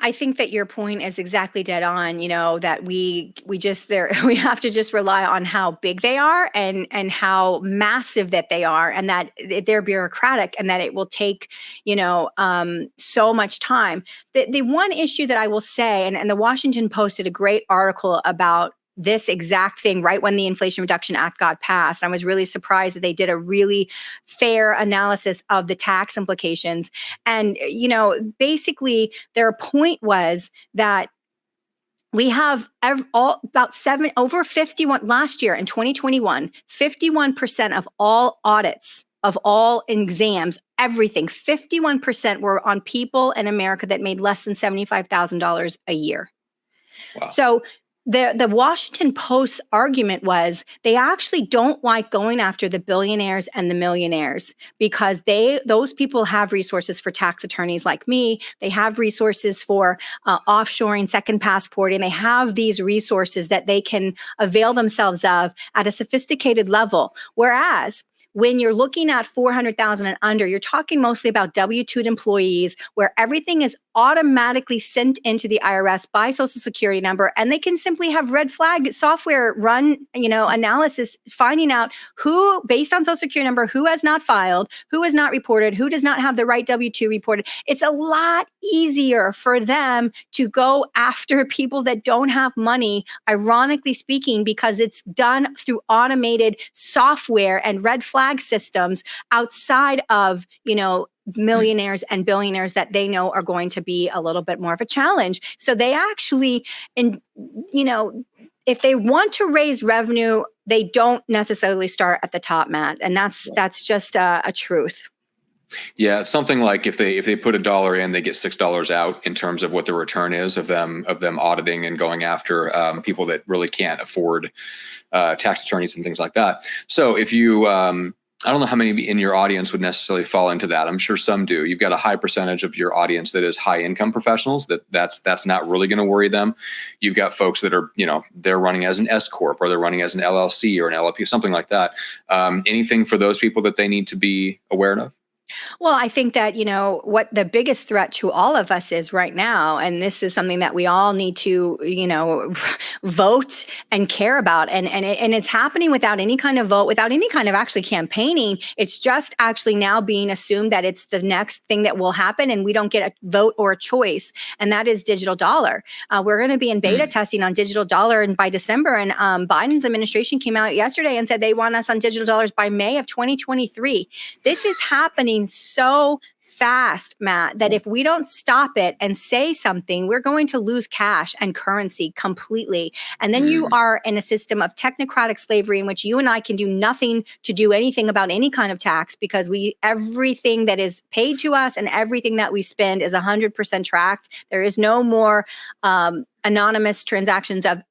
I think that your point is exactly dead on, that we just there we have to just rely on how big they are and how massive that they are, and that they're bureaucratic, and that it will take, so much time. The one issue that I will say, and the Washington Post did a great article about this exact thing right when the Inflation Reduction Act got passed. I was really surprised that they did a really fair analysis of the tax implications. And, basically their point was that we have over 51 last year in 2021, 51% of all audits of all exams, everything, 51% were on people in America that made less than $75,000 a year. Wow. So the Washington Post's argument was they actually don't like going after the billionaires and the millionaires because those people have resources for tax attorneys like me. They have resources for offshoring, second passporting. They have these resources that they can avail themselves of at a sophisticated level. Whereas when you're looking at 400,000 and under, you're talking mostly about W-2 employees where everything is automatically sent into the IRS by Social Security number, and they can simply have red flag software run, analysis, finding out who, based on Social Security number, who has not filed, who has not reported, who does not have the right W-2 reported. It's a lot easier for them to go after people that don't have money, ironically speaking, because it's done through automated software and red flag systems outside of, millionaires and billionaires that they know are going to be a little bit more of a challenge. So they actually, if they want to raise revenue, they don't necessarily start at the top, Matt. And that's just a truth. Yeah, it's something like if they put $1 in, they get $6 out in terms of what the return is of them auditing and going after people that really can't afford tax attorneys and things like that. So if you I don't know how many in your audience would necessarily fall into that. I'm sure some do. You've got a high percentage of your audience that is high income professionals that's not really going to worry them. You've got folks that are, they're running as an S corp or they're running as an LLC or an LLP, something like that. Anything for those people that they need to be aware of? Well, I think that, what the biggest threat to all of us is right now, and this is something that we all need to, vote and care about. And it's happening without any kind of vote, without any kind of actually campaigning. It's just actually now being assumed that it's the next thing that will happen and we don't get a vote or a choice. And that is digital dollar. We're going to be in beta testing on digital dollar and by December. And Biden's administration came out yesterday and said they want us on digital dollars by May of 2023. This is happening so fast, Matt, that if we don't stop it and say something, we're going to lose cash and currency completely. And then you are in a system of technocratic slavery in which you and I can do nothing to do anything about any kind of tax because everything that is paid to us and everything that we spend is 100% tracked. There is no more anonymous transactions of